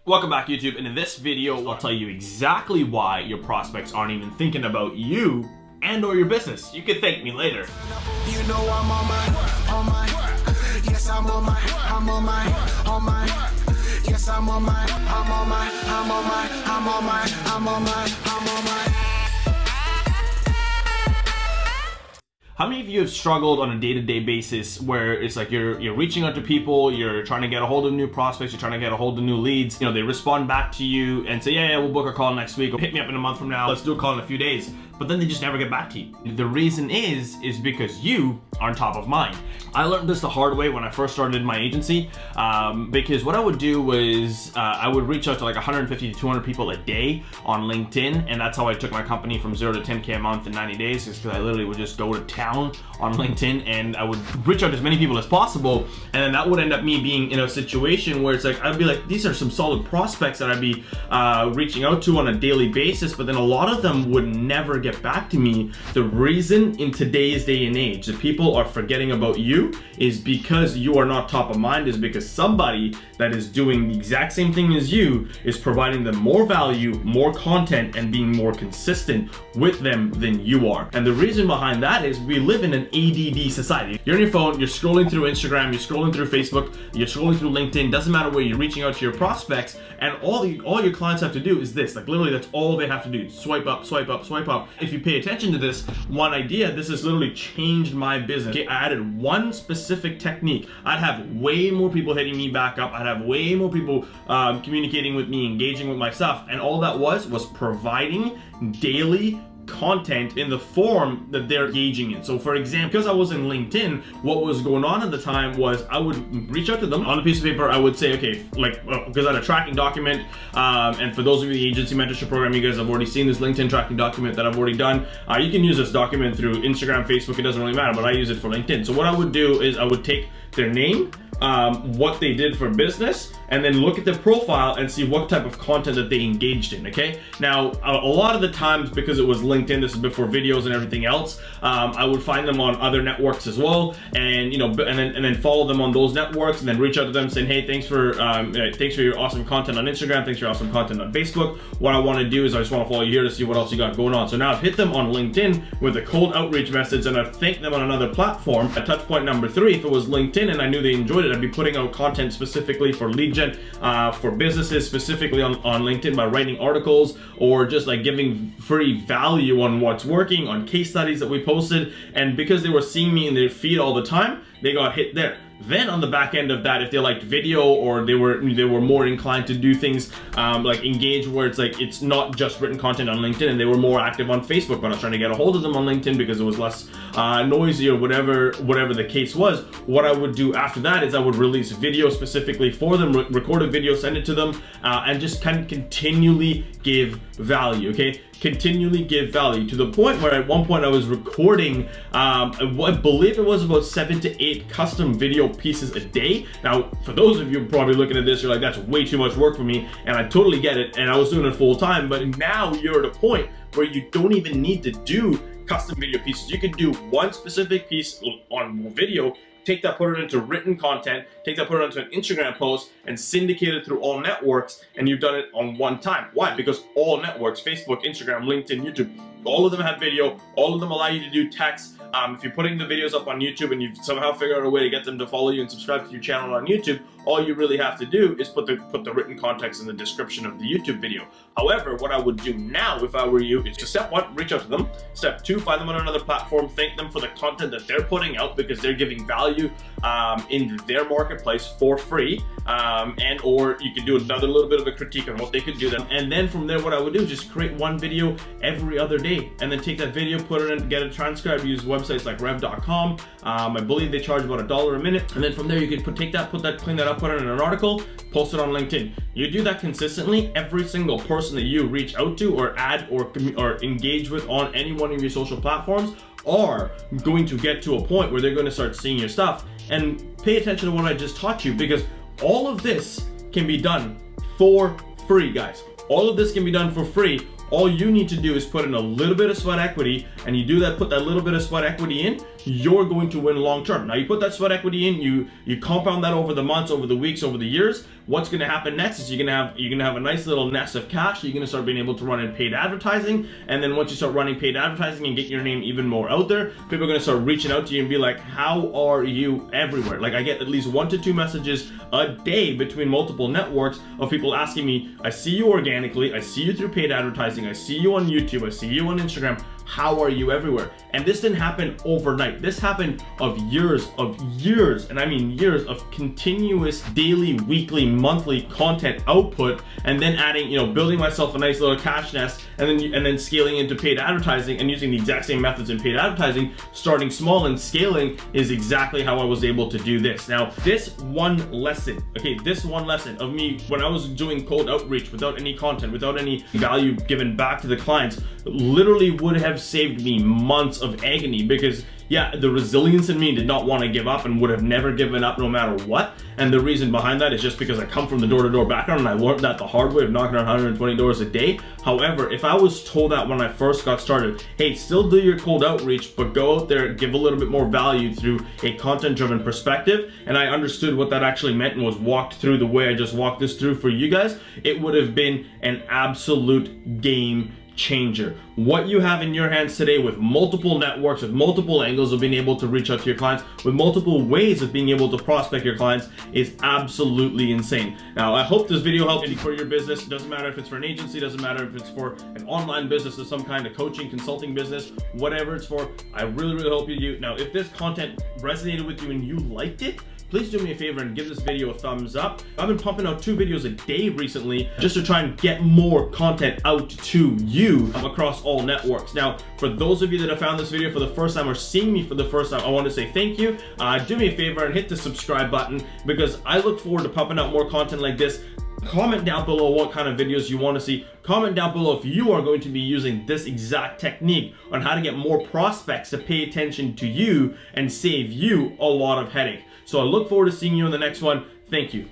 Welcome back, YouTube, and in this video I'll tell you exactly why your prospects aren't even thinking about you and or your business. You can thank me later. You know I'm on my, yes I'm on my, yes I'm on my. How many of you have struggled on a day-to-day basis where it's like you're reaching out to people, you're trying to get a hold of new prospects, you're trying to get a hold of new leads, you know, they respond back to you and say, yeah, we'll book a call next week, or hit me up in a month from now, let's do a call in a few days, but then they just never get back to you. The reason is because you aren't top of mind. I learned this the hard way when I first started my agency, because what I would do was I would reach out to like 150 to 200 people a day on LinkedIn, and that's how I took my company from 0 to 10K a month in 90 days, because I literally would just go to town on LinkedIn and I would reach out to as many people as possible, and then that would end up me being in a situation where it's like I'd be like, these are some solid prospects that I'd be reaching out to on a daily basis, but then a lot of them would never get back to me. The reason in today's day and age that people are forgetting about you is because you are not top of mind, is because somebody that is doing the exact same thing as you is providing them more value, more content, and being more consistent with them than you are. And the reason behind that is we live in an ADD society. You're on your phone, you're scrolling through Instagram, you're scrolling through Facebook, you're scrolling through LinkedIn, doesn't matter where you're reaching out to your prospects, and all your clients have to do is this, like literally that's all they have to do, swipe up, swipe up, swipe up. If you pay attention to this one idea, this has literally changed my business. Okay, I added one specific technique. I'd have way more people hitting me back up, I'd have way more people communicating with me, engaging with my stuff, and all that was providing daily content in the form that they're engaging in. So for example, because I was in LinkedIn, what was going on at the time was I would reach out to them on a piece of paper. I would say, okay, like, because I had a tracking document, and for those of you in the agency mentorship program, you guys have already seen this LinkedIn tracking document that I've already done. You can use this document through Instagram, Facebook, it doesn't really matter, but I use it for LinkedIn. So what I would do is I would take their name, what they did for business, and then look at their profile and see what type of content that they engaged in. Okay, now a lot of the times, because it was LinkedIn, this is before videos and everything else, I would find them on other networks as well, and you know, and then follow them on those networks, and then reach out to them saying, hey, thanks for your awesome content on Instagram, thanks for your awesome content on Facebook. What I want to do is I just want to follow you here to see what else you got going on. So now I've hit them on LinkedIn with a cold outreach message, and I've thanked them on another platform. At touch point number 3, if it was LinkedIn and I knew they enjoyed it, I'd be putting out content specifically for lead gen, for businesses specifically on LinkedIn, by writing articles or just like giving free value on what's working, on case studies that we posted. And because they were seeing me in their feed all the time, they got hit there. Then on the back end of that, if they liked video or they were more inclined to do things like engage, where it's like it's not just written content on LinkedIn, and they were more active on Facebook, but I was trying to get a hold of them on LinkedIn because it was less noisy or whatever the case was. What I would do after that is I would release video specifically for them, record a video, send it to them, and just kind of continually give value. Okay, continually give value, to the point where at one point I was recording, I believe it was about 7 to 8 custom video pieces a day. Now, for those of you probably looking at this, you're like, that's way too much work for me, and I totally get it, and I was doing it full time. But now you're at a point where you don't even need to do custom video pieces. You can do one specific piece on video, take that, put it into written content, take that, put it into an Instagram post, and syndicate it through all networks, and you've done it on one time. Why? Because all networks, Facebook, Instagram, LinkedIn, YouTube, all of them have video, all of them allow you to do text. If you're putting the videos up on YouTube and you've somehow figured out a way to get them to follow you and subscribe to your channel on YouTube, all you really have to do is put the written context in the description of the YouTube video. However, what I would do now if I were you is to step 1, reach out to them. Step 2, find them on another platform, thank them for the content that they're putting out, because they're giving value in their marketplace for free, and or you can do another little bit of a critique on what they could do then. And then from there, what I would do is just create one video every other day, and then take that video, put it in, get it transcribed, use websites like rev.com. I believe they charge about $1 a minute, and then from there you can clean that up, put it in an article, post it on LinkedIn. You do that consistently, every single person that you reach out to or add or engage with on any one of your social platforms are going to get to a point where they're going to start seeing your stuff. And pay attention to what I just taught you, because all of this can be done for free, guys. All of this can be done for free. All you need to do is put in a little bit of sweat equity, and you do that, put that little bit of sweat equity in, you're going to win long term. Now you put that sweat equity in, you compound that over the months, over the weeks, over the years. What's going to happen next is you're going to have a nice little nest of cash. You're going to start being able to run in paid advertising, and then once you start running paid advertising and get your name even more out there, people are going to start reaching out to you and be like, how are you everywhere? Like, I get at least 1 to 2 messages a day between multiple networks of people asking me, I see you organically, I see you through paid advertising, I see you on YouTube, I see you on Instagram, how are you everywhere? And this didn't happen overnight. This happened of years, and I mean years of continuous daily, weekly, monthly content output, and then adding, building myself a nice little cash nest, and then scaling into paid advertising and using the exact same methods in paid advertising, starting small and scaling is exactly how I was able to do this. Now, this one lesson of me when I was doing cold outreach without any content, without any value given back to the clients, literally would have saved me months of agony, because the resilience in me did not want to give up and would have never given up no matter what. And the reason behind that is just because I come from the door-to-door background, and I learned that the hard way of knocking on 120 doors a day. However, if I was told that when I first got started, hey, still do your cold outreach, but go out there, give a little bit more value through a content-driven perspective, and I understood what that actually meant and was walked through the way I just walked this through for you guys, it would have been an absolute game changer. What you have in your hands today, with multiple networks, with multiple angles of being able to reach out to your clients, with multiple ways of being able to prospect your clients, is absolutely insane. Now, I hope this video helped you for your business. It doesn't matter if it's for an agency, doesn't matter if it's for an online business or some kind of coaching, consulting business, whatever it's for. I really hope you do. Now, if this content resonated with you and you liked it, please do me a favor and give this video a thumbs up. I've been pumping out 2 videos a day recently just to try and get more content out to you across all networks. Now, for those of you that have found this video for the first time or seeing me for the first time, I want to say thank you. Do me a favor and hit the subscribe button, because I look forward to pumping out more content like this. Comment down below what kind of videos you want to see. Comment down below if you are going to be using this exact technique on how to get more prospects to pay attention to you and save you a lot of headache. So I look forward to seeing you in the next one. Thank you.